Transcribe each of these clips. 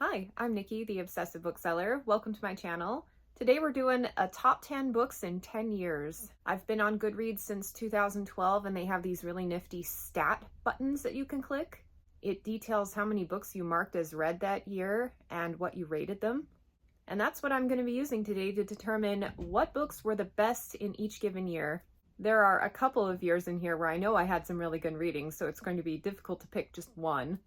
Hi, I'm Nikki, the Obsessive Bookseller. Welcome to my channel. Today we're doing a top 10 books in 10 years. I've been on Goodreads since 2012 and they have these really nifty stat buttons that you can click. It details how many books you marked as read that year and what you rated them. And that's what I'm going to be using today to determine what books were the best in each given year. There are a couple of years in here where I know I had some really good readings, so it's going to be difficult to pick just one.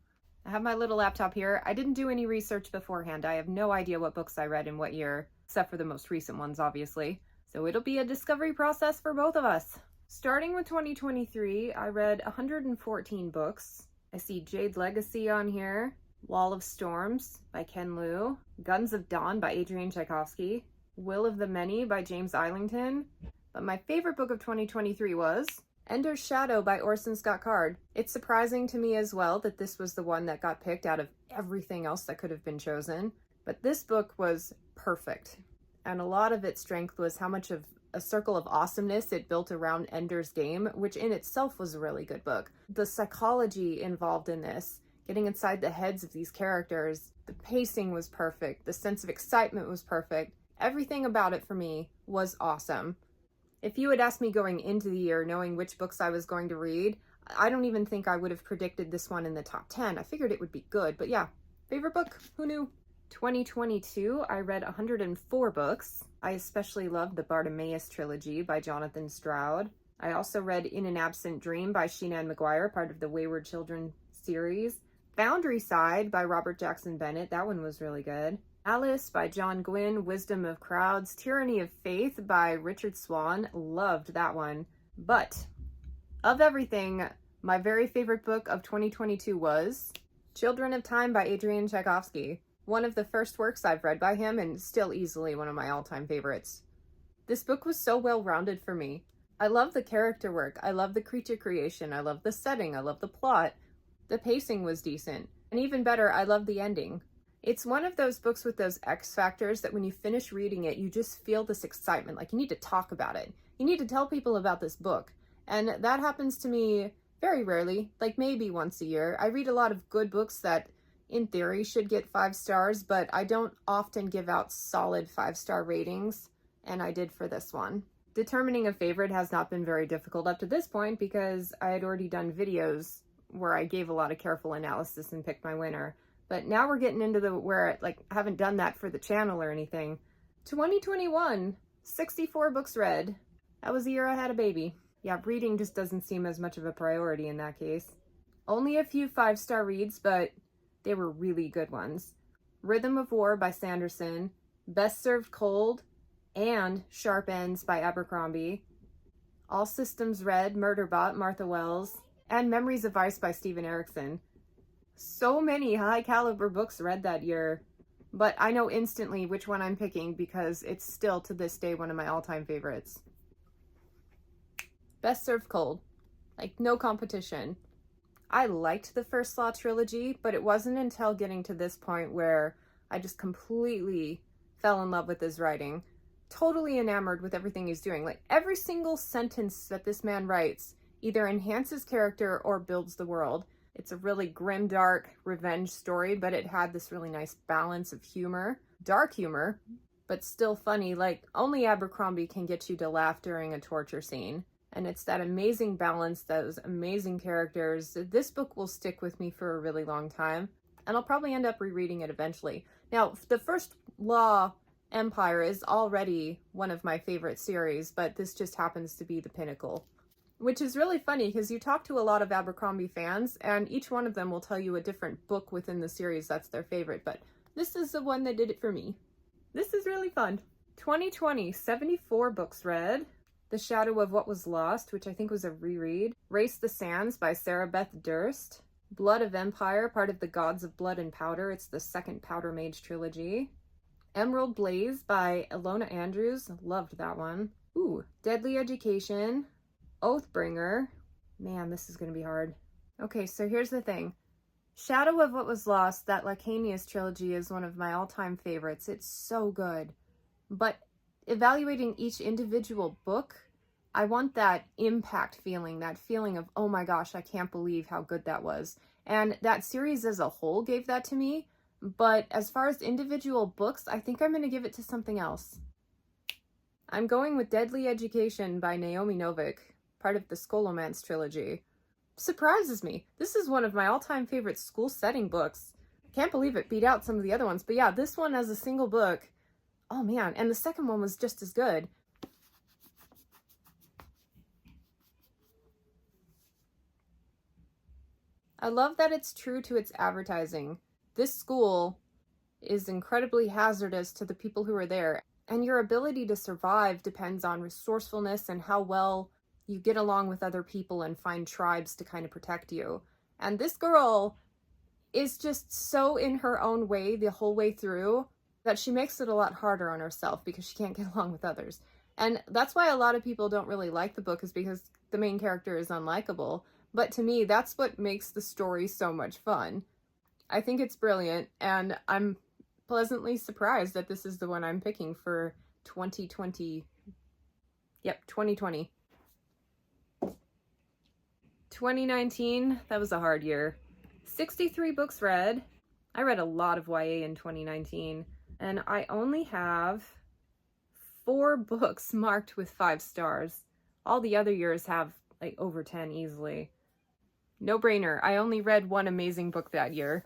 I have my little laptop here. I didn't do any research beforehand. I have no idea what books I read in what year, except for the most recent ones, obviously. So it'll be a discovery process for both of us. Starting with 2023, I read 114 books. I see Jade's Legacy on here, Wall of Storms by Ken Liu, Guns of Dawn by Adrian Tchaikovsky, Will of the Many by James Islington. But my favorite book of 2023 was Ender's Shadow by Orson Scott Card. It's surprising to me as well that this was the one that got picked out of everything else that could have been chosen. But this book was perfect. And a lot of its strength was how much of a circle of awesomeness it built around Ender's Game, which in itself was a really good book. The psychology involved in this, getting inside the heads of these characters, the pacing was perfect, the sense of excitement was perfect. Everything about it for me was awesome. If you had asked me going into the year, knowing which books I was going to read, I don't even think I would have predicted this one in the top 10. I figured it would be good, but yeah, favorite book, who knew? 2022, I read 104 books. I especially loved the Bartimaeus trilogy by Jonathan Stroud. I also read In an Absent Dream by Sheena Maguire, part of the Wayward Children series. Boundary Side by Robert Jackson Bennett, that one was really good. Alice by John Gwynne, Wisdom of Crowds, Tyranny of Faith by Richard Swan, loved that one. But of everything, my very favorite book of 2022 was Children of Time by Adrian Tchaikovsky, one of the first works I've read by him and still easily one of my all-time favorites. This book was so well-rounded for me. I love the character work, I love the creature creation, I love the setting, I love the plot. The pacing was decent, and even better, I love the ending. It's one of those books with those X factors that when you finish reading it, you just feel this excitement, like you need to talk about it. You need to tell people about this book. And that happens to me very rarely, like maybe once a year. I read a lot of good books that in theory should get 5 stars, but I don't often give out solid 5-star ratings, and I did for this one. Determining a favorite has not been very difficult up to this point because I had already done videos where I gave a lot of careful analysis and picked my winner. But now we're getting into where I haven't done that for the channel or anything. 2021, 64 books read. That was the year I had a baby. Yeah, reading just doesn't seem as much of a priority in that case. Only a few 5-star reads, but they were really good ones. Rhythm of War by Sanderson, Best Served Cold, and Sharp Ends by Abercrombie, All Systems Red, Murderbot, Martha Wells, and Memories of Ice by Steven Erikson. So many high caliber books read that year, but I know instantly which one I'm picking because it's still to this day one of my all-time favorites. Best Served Cold. Like, no competition. I liked the First Law trilogy, but it wasn't until getting to this point where I just completely fell in love with his writing. Totally enamored with everything he's doing. Like, every single sentence that this man writes either enhances character or builds the world. It's a really grim, dark revenge story, but it had this really nice balance of humor. Dark humor, but still funny. Like, only Abercrombie can get you to laugh during a torture scene. And it's that amazing balance, those amazing characters. This book will stick with me for a really long time, and I'll probably end up rereading it eventually. Now, the First Law Empire is already one of my favorite series, but this just happens to be the pinnacle. Which is really funny because you talk to a lot of Abercrombie fans and each one of them will tell you a different book within the series that's their favorite, but this is the one that did it for me. This is really fun. 2020, 74 books read. The Shadow of What Was Lost, which I think was a reread. Race the Sands by Sarah Beth Durst. Blood of Empire, part of the Gods of Blood and Powder. It's the second Powder Mage trilogy. Emerald Blaze by Ilona Andrews. Loved that one. Ooh, Deadly Education. Oathbringer. Man, this is going to be hard. Okay, so here's the thing. Shadow of What Was Lost, that Lacanius trilogy, is one of my all-time favorites. It's so good. But evaluating each individual book, I want that impact feeling, that feeling of, oh my gosh, I can't believe how good that was. And that series as a whole gave that to me, But as far as individual books, I think I'm going to give it to something else. I'm going with Deadly Education by Naomi Novik, part of the Scholomance trilogy. Surprises me. This is one of my all-time favorite school setting books. Can't believe it beat out some of the other ones. But yeah, this one as a single book, oh man, and the second one was just as good. I love that it's true to its advertising. This school is incredibly hazardous to the people who are there, and your ability to survive depends on resourcefulness and how well you get along with other people and find tribes to kind of protect you. And this girl is just so in her own way the whole way through that she makes it a lot harder on herself because she can't get along with others. And that's why a lot of people don't really like the book, is because the main character is unlikable. But to me, that's what makes the story so much fun. I think it's brilliant, and I'm pleasantly surprised that this is the one I'm picking for 2020. Yep, 2020. 2019, that was a hard year. 63 books read. I read a lot of YA in 2019, and I only have 4 books marked with 5 stars. All the other years have like over 10 easily. No brainer. I only read one amazing book that year.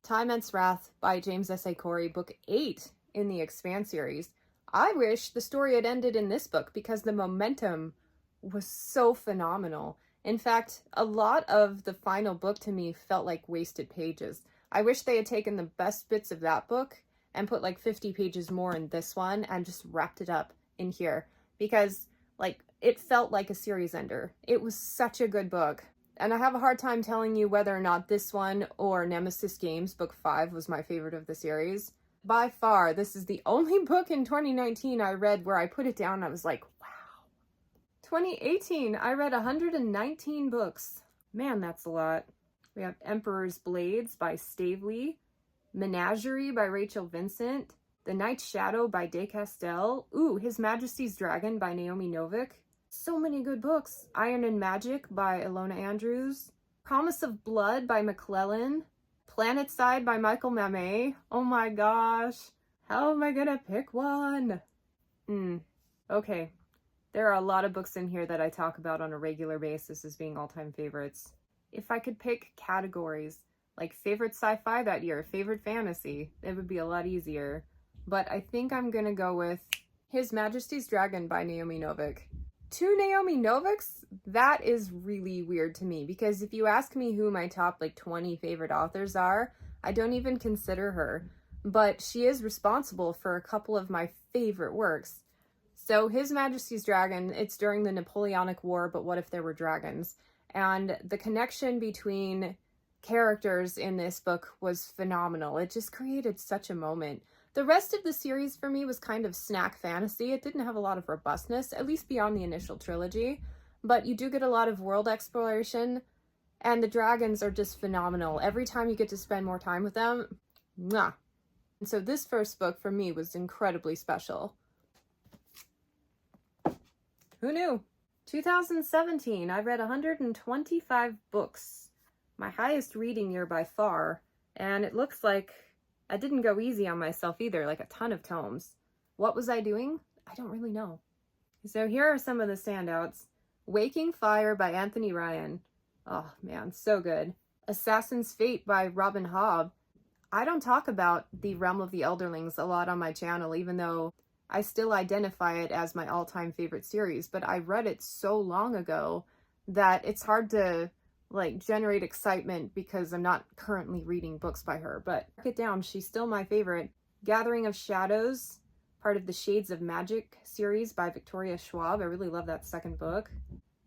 Time Ents Wrath by James S.A. Corey, book 8 in the Expanse series. I wish the story had ended in this book because the momentum was so phenomenal. In fact, a lot of the final book to me felt like wasted pages. I wish they had taken the best bits of that book and put like 50 pages more in this one and just wrapped it up in here, because like it felt like a series ender. It was such a good book. And I have a hard time telling you whether or not this one or Nemesis Games book 5 was my favorite of the series. By far, this is the only book in 2019 I read where I put it down and I was like, wow. 2018, I read 119 books. Man, that's a lot. We have Emperor's Blades by Stavely, Menagerie by Rachel Vincent, The Night's Shadow by De Castell, ooh, His Majesty's Dragon by Naomi Novik. So many good books. Iron and Magic by Ilona Andrews, Promise of Blood by McClellan, Planetside by Michael Mamet. Oh my gosh, how am I gonna pick one? Okay. There are a lot of books in here that I talk about on a regular basis as being all-time favorites. If I could pick categories, like favorite sci-fi that year, favorite fantasy, it would be a lot easier. But I think I'm gonna go with His Majesty's Dragon by Naomi Novik. 2 Naomi Noviks? That is really weird to me, because if you ask me who my top like 20 favorite authors are, I don't even consider her. But she is responsible for a couple of my favorite works. So His Majesty's Dragon, it's during the Napoleonic War, but what if there were dragons? And the connection between characters in this book was phenomenal. It just created such a moment. The rest of the series for me was kind of snack fantasy. It didn't have a lot of robustness, at least beyond the initial trilogy, but you do get a lot of world exploration, and the dragons are just phenomenal. Every time you get to spend more time with them, mwah. And so this first book for me was incredibly special. Who knew? 2017, I read 125 books, my highest reading year by far, and it looks like I didn't go easy on myself either, like a ton of tomes. What was I doing? I don't really know. So here are some of the standouts. Waking Fire by Anthony Ryan. Oh man, so good. Assassin's Fate by Robin Hobb. I don't talk about The Realm of the Elderlings a lot on my channel, even though I still identify it as my all-time favorite series, but I read it so long ago that it's hard to like generate excitement because I'm not currently reading books by her. But mark it down, she's still my favorite. Gathering of Shadows, part of the Shades of Magic series by Victoria Schwab. I really love that second book.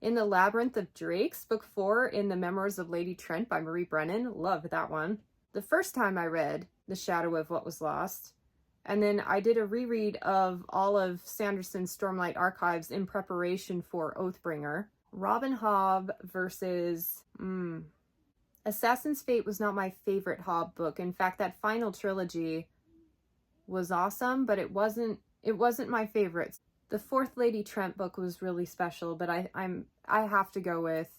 In the Labyrinth of Drakes, book 4 in the Memoirs of Lady Trent by Marie Brennan. Love that one. The first time I read The Shadow of What Was Lost. And then I did a reread of all of Sanderson's Stormlight Archives in preparation for Oathbringer. Robin Hobb versus... Assassin's Fate was not my favorite Hobb book. In fact, that final trilogy was awesome, but it wasn't my favorite. The fourth Lady Trent book was really special, but I have to go with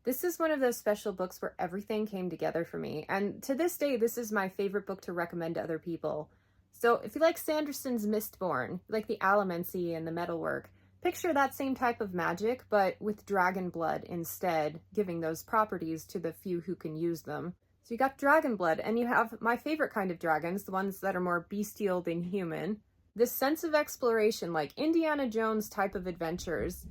This is one of those special books where everything came together for me, and to this day, this is my favorite book to recommend to other people. So if you like Sanderson's Mistborn, you like the Allomancy and the metalwork, picture that same type of magic, but with dragon blood instead, giving those properties to the few who can use them. So you got dragon blood, and you have my favorite kind of dragons, the ones that are more bestial than human. This sense of exploration, like Indiana Jones type of adventures.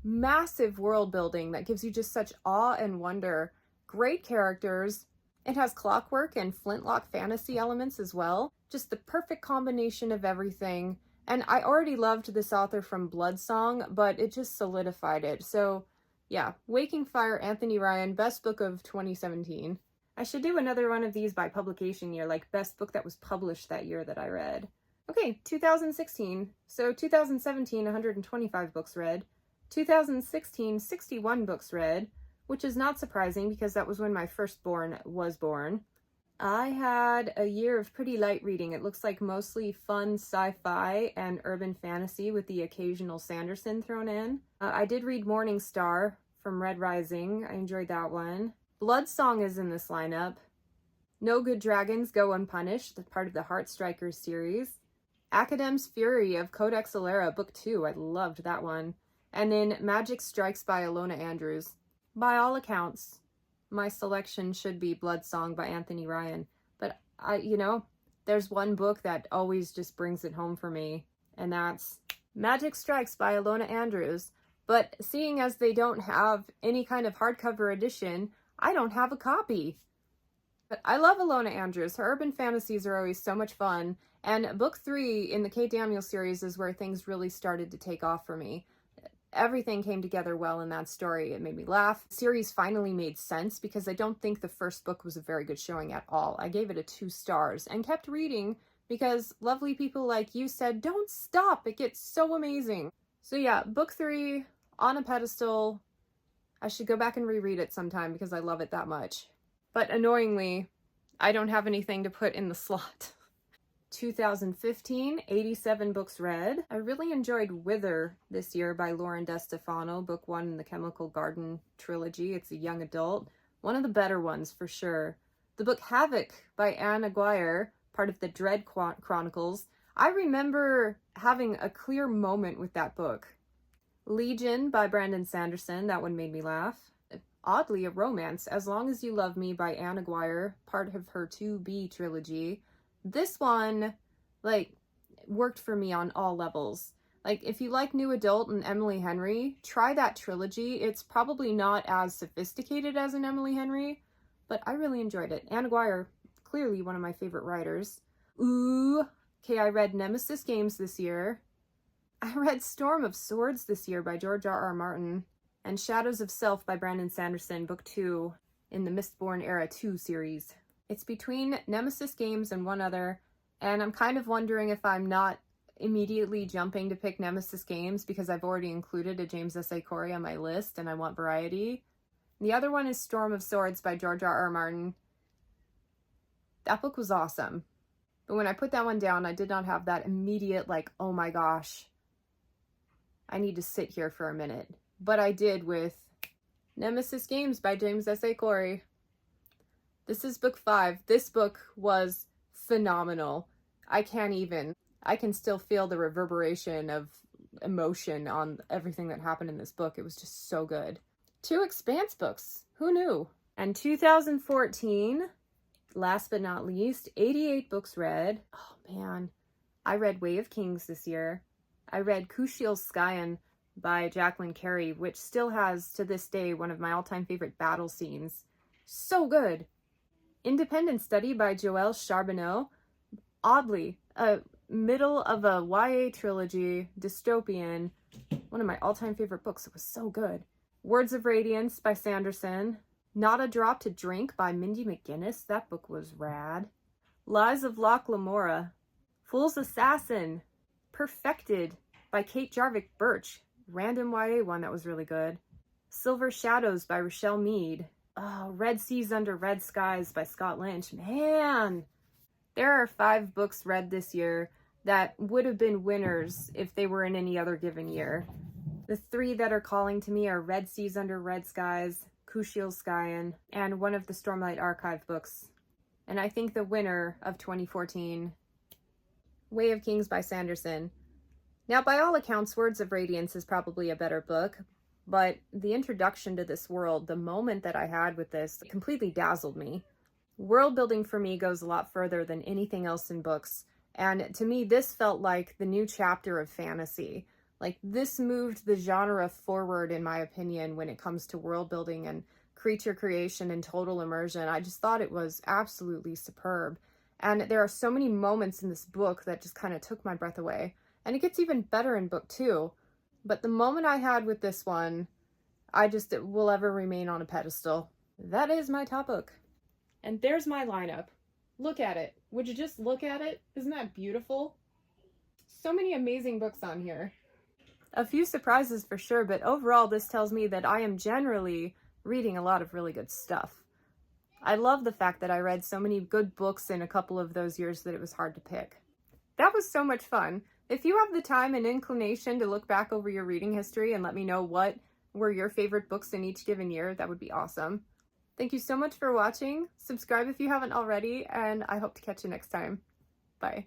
Massive world building that gives you just such awe and wonder. Great characters. It has clockwork and flintlock fantasy elements as well. Just the perfect combination of everything. And I already loved this author from Bloodsong, but it just solidified it. So yeah, Waking Fire, Anthony Ryan, best book of 2017. I should do another one of these by publication year, like best book that was published that year that I read. Okay, 2016. So 2017, 125 books read. 2016, 61 books read, which is not surprising because that was when my firstborn was born. I had a year of pretty light reading. It looks like mostly fun sci-fi and urban fantasy with the occasional Sanderson thrown in. I did read Morning Star from Red Rising. I enjoyed that one. Bloodsong is in this lineup. No Good Dragons Go Unpunished, part of the Heartstrikers series. Academ's Fury of Codex Alera, Book 2. I loved that one. And then Magic Strikes by Ilona Andrews. By all accounts, my selection should be Bloodsong by Anthony Ryan. But there's one book that always just brings it home for me, and that's Magic Strikes by Ilona Andrews. But seeing as they don't have any kind of hardcover edition, I don't have a copy. But I love Ilona Andrews. Her urban fantasies are always so much fun. And book 3 in the Kate Daniel series is where things really started to take off for me. Everything came together well in that story. It made me laugh. The series finally made sense because I don't think the first book was a very good showing at all. I gave it a 2 stars and kept reading because lovely people like you said, don't stop, it gets so amazing. So yeah, book 3 on a pedestal. I should go back and reread it sometime because I love it that much. But annoyingly, I don't have anything to put in the slot. 2015, 87 books read. I really enjoyed Wither this year by Lauren DeStefano, book 1 in the Chemical Garden trilogy. It's a young adult. One of the better ones for sure. The book Havoc by Anne Aguirre, part of the Dread Chronicles. I remember having a clear moment with that book. Legion by Brandon Sanderson. That one made me laugh. Oddly, a romance, As Long as You Love Me by Anne Aguirre, part of her 2B trilogy. This one, worked for me on all levels. If you like New Adult and Emily Henry, try that trilogy. It's probably not as sophisticated as an Emily Henry, but I really enjoyed it. Anne Aguirre, clearly one of my favorite writers. Okay, I read Nemesis Games this year. I read Storm of Swords this year by George R.R. Martin, and Shadows of Self by Brandon Sanderson, book 2 in the Mistborn Era 2 series. It's between Nemesis Games and one other, and I'm kind of wondering if I'm not immediately jumping to pick Nemesis Games because I've already included a James S. A. Corey on my list and I want variety. The other one is Storm of Swords by George R.R. Martin. That book was awesome. But when I put that one down, I did not have that immediate, oh my gosh, I need to sit here for a minute. But I did with Nemesis Games by James S. A. Corey. This is book 5. This book was phenomenal. I can still feel the reverberation of emotion on everything that happened in this book. It was just so good. 2 Expanse books. Who knew? And 2014, last but not least, 88 books read. Oh man, I read Way of Kings this year. I read Kushiel Skyen by Jacqueline Carey, which still has, to this day, one of my all-time favorite battle scenes. So good. Independent Study by Joelle Charbonneau. Oddly, a middle of a YA trilogy, dystopian, one of my all-time favorite books. It was so good. Words of Radiance by Sanderson. Not a Drop to Drink by Mindy McGinnis. That book was rad. Lies of Locke Lamora. Fool's Assassin. Perfected by Kate Jarvik Birch. Random YA one that was really good. Silver Shadows by Rochelle Mead. Oh, Red Seas Under Red Skies by Scott Lynch. Man, there are 5 books read this year that would have been winners if they were in any other given year. The 3 that are calling to me are Red Seas Under Red Skies, Kushielskayan, and one of the Stormlight Archive books. And I think the winner of 2014, Way of Kings by Sanderson. Now, by all accounts, Words of Radiance is probably a better book, but the introduction to this world, the moment that I had with this, completely dazzled me. World building for me goes a lot further than anything else in books, and to me, this felt like the new chapter of fantasy. Like, this moved the genre forward, in my opinion, when it comes to world building and creature creation and total immersion. I just thought it was absolutely superb. And there are so many moments in this book that just kind of took my breath away. And it gets even better in book 2. But the moment I had with this one, it will ever remain on a pedestal. That is my top book. And there's my lineup. Look at it. Would you just look at it? Isn't that beautiful? So many amazing books on here. A few surprises for sure, but overall this tells me that I am generally reading a lot of really good stuff. I love the fact that I read so many good books in a couple of those years that it was hard to pick. That was so much fun. If you have the time and inclination to look back over your reading history and let me know what were your favorite books in each given year, that would be awesome. Thank you so much for watching. Subscribe if you haven't already, and I hope to catch you next time. Bye.